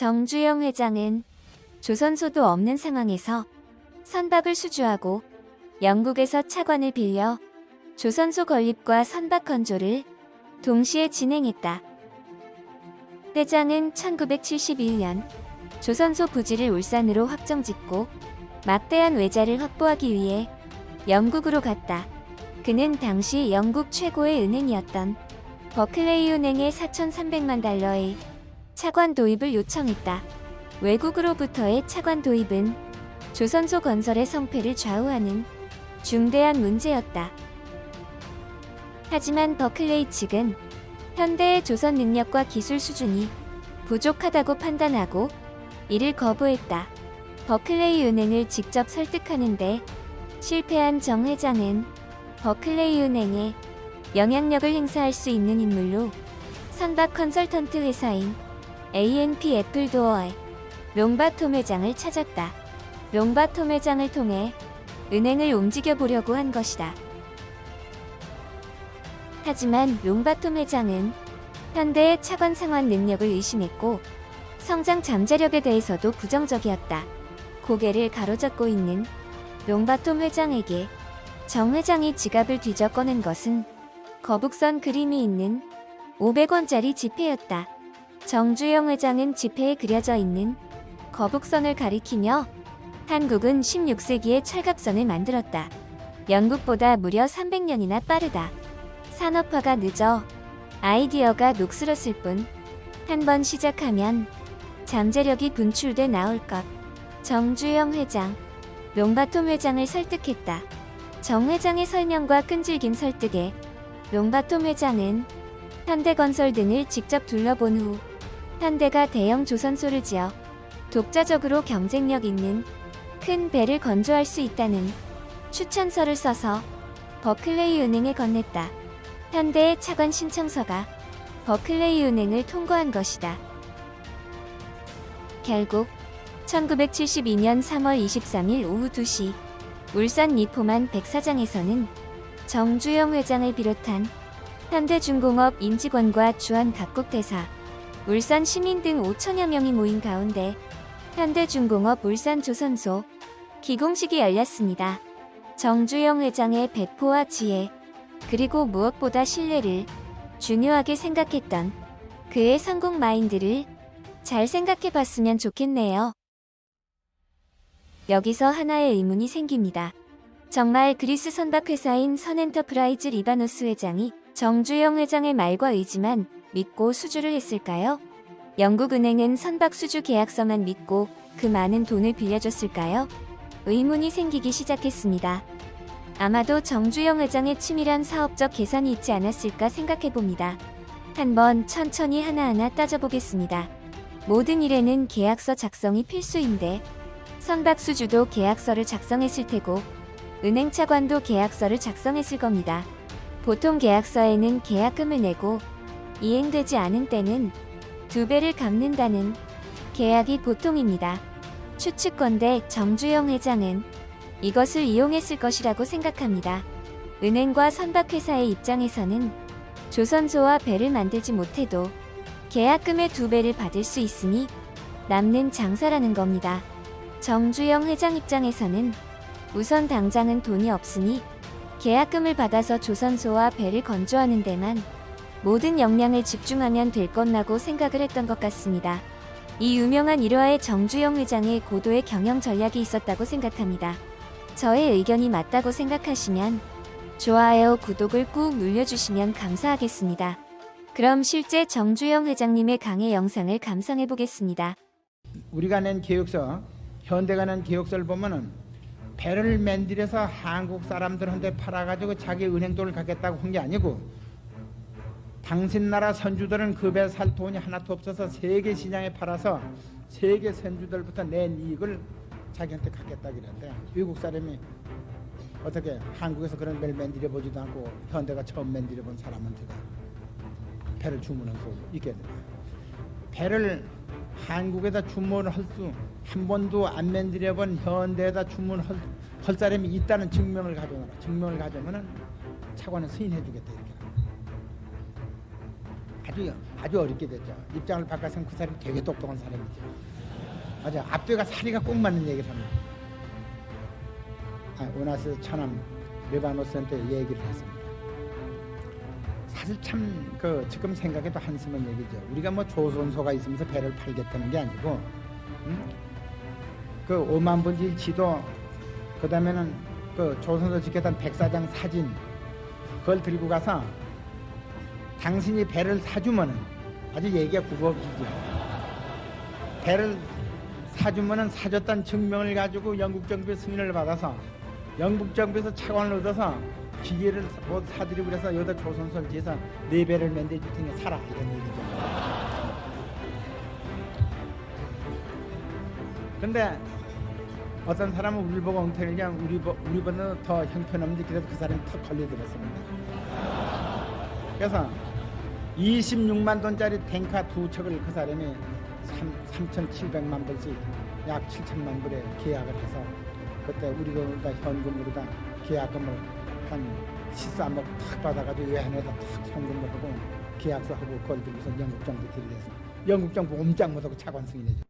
정주영 회장은 조선소도 없는 상황에서 선박을 수주하고 영국에서 차관을 빌려 조선소 건립과 선박 건조를 동시에 진행했다. 회장은 1971년 조선소 부지를 울산으로 확정짓고 막대한 외자를 확보하기 위해 영국으로 갔다. 그는 당시 영국 최고의 은행이었던 버클레이 은행에 4,300만 달러의 차관 도입을 요청했다. 외국으로부터의 차관 도입은 조선소 건설의 성패를 좌우하는 중대한 문제였다. 하지만 버클레이 측은 현대의 조선 능력과 기술 수준이 부족하다고 판단하고 이를 거부했다. 버클레이 은행을 직접 설득하는데 실패한 정 회장은 버클레이 은행에 영향력을 행사할 수 있는 인물로 선박 컨설턴트 회사인 A&P 애플도어의 롱바톰 회장을 찾았다. 롱바톰 회장을 통해 은행을 움직여 보려고 한 것이다. 하지만 롱바톰 회장은 현대의 차관 상환 능력을 의심했고 성장 잠재력에 대해서도 부정적이었다. 고개를 가로젓고 있는 롱바톰 회장에게 정 회장이 지갑을 뒤져 꺼낸 것은 거북선 그림이 있는 500원짜리 지폐였다. 정주영 회장은 지폐에 그려져 있는 거북선을 가리키며 한국은 16세기에 철갑선을 만들었다. 영국보다 무려 300년이나 빠르다. 산업화가 늦어 아이디어가 녹슬었을 뿐 한 번 시작하면 잠재력이 분출돼 나올 것. 정주영 회장, 롱바톰 회장을 설득했다. 정 회장의 설명과 끈질긴 설득에 롱바톰 회장은 현대건설 등을 직접 둘러본 후 현대가 대형 조선소를 지어 독자적으로 경쟁력 있는 큰 배를 건조할 수 있다는 추천서를 써서 버클레이 은행에 건넸다. 현대의 차관 신청서가 버클레이 은행을 통과한 것이다. 결국 1972년 3월 23일 오후 2시 울산 니포만 백사장에서는 정주영 회장을 비롯한 현대중공업 임직원과 주한 각국 대사, 울산 시민 등 5천여 명이 모인 가운데 현대중공업 울산조선소 기공식이 열렸습니다. 정주영 회장의 배포와 지혜, 그리고 무엇보다 신뢰를 중요하게 생각했던 그의 성공 마인드를 잘 생각해봤으면 좋겠네요. 여기서 하나의 의문이 생깁니다. 정말 그리스 선박회사인 선엔터프라이즈 리바노스 회장이 정주영 회장의 말과 의지만 믿고 수주를 했을까요? 영국은행은 선박 수주 계약서만 믿고 그 많은 돈을 빌려줬을까요? 의문이 생기기 시작했습니다. 아마도 정주영 회장의 치밀한 사업적 계산이 있지 않았을까 생각해봅니다. 한번 천천히 하나하나 따져보겠습니다. 모든 일에는 계약서 작성이 필수인데 선박 수주도 계약서를 작성했을 테고 은행 차관도 계약서를 작성했을 겁니다. 보통 계약서에는 계약금을 내고 이행되지 않은 때는 2배를 갚는다는 계약이 보통입니다. 추측컨대 정주영 회장은 이것을 이용했을 것이라고 생각합니다. 은행과 선박회사의 입장에서는 조선소와 배를 만들지 못해도 계약금의 2배를 받을 수 있으니 남는 장사라는 겁니다. 정주영 회장 입장에서는 우선 당장은 돈이 없으니 계약금을 받아서 조선소와 배를 건조하는 데만 모든 역량을 집중하면 될 것라고 생각을 했던 것 같습니다. 이 유명한 일화에 정주영 회장의 고도의 경영 전략이 있었다고 생각합니다. 저의 의견이 맞다고 생각하시면 좋아요, 구독을 꾹 눌러주시면 감사하겠습니다. 그럼 실제 정주영 회장님의 강의 영상을 감상해 보겠습니다. 우리가 낸 계획서, 현대가 낸 계획서를 보면은 배를 만들어서 한국 사람들한테 팔아가지고 자기 은행돈을 갖겠다고 한 게 아니고 당신 나라 선주들은 그 배 살 돈이 하나도 없어서 세계 시장에 팔아서 세계 선주들부터 낸 이익을 자기한테 갖겠다 그랬대. 외국 사람이 어떻게 한국에서 그런 배를 만들어 보지도 않고 현대가 처음 만들어 본 사람한테가 배를 주문할 수 있겠느냐. 배를 한국에다 주문할 수 한 번도 안 만들어 본 현대에다 주문할 사람이 있다는 증명을 가져오라. 증명을 가져오면은 차관은 승인해 주겠다 이렇게. 아주 어렵게 됐죠. 입장을 바꿔서는 그 사람이 되게 똑똑한 사람이죠. 맞아. 앞뒤가 사리가 꼭 맞는 얘기를 합니다. 오나스 천암 메바노스한테 얘기를 했습니다. 사실 참 지금 생각해도 한심한 얘기죠. 우리가 뭐 조선소가 있으면서 배를 팔겠다는 게 아니고, 그 5만 분지 지도, 그 다음에는 그 조선소 지켰던 백사장 사진, 그걸 들고 가서 당신이 배를 사주면은, 아주 얘기가 국어기죠. 배를 사주면은 사줬다는 증명을 가지고 영국 정부의 승인을 받아서 영국 정부에서 차관을 얻어서 기계를 뭐 사드리고 그래서 여기다 조선소를 지어서 4배를 만들어줄 테니 사라, 이런 얘기죠. 근데 어떤 사람은 우리 보고 엉터리냐, 우리보다 더 형편없는데 그래도 그 사람이 턱 걸려들었습니다. 그래서 26만 돈짜리 탱카 2척을 그 사람이 3,700만 불씩 약 7천만 불에 계약을 해서, 그때 우리 돈으로다 현금으로 다 계약금을 한 13억 탁 받아가지고 외환에다 탁 송금을 하고 계약서 하고 그걸 들고서 영국 정부 들이대서 영국 정부 옴짝 못하고 차관 승인해줘.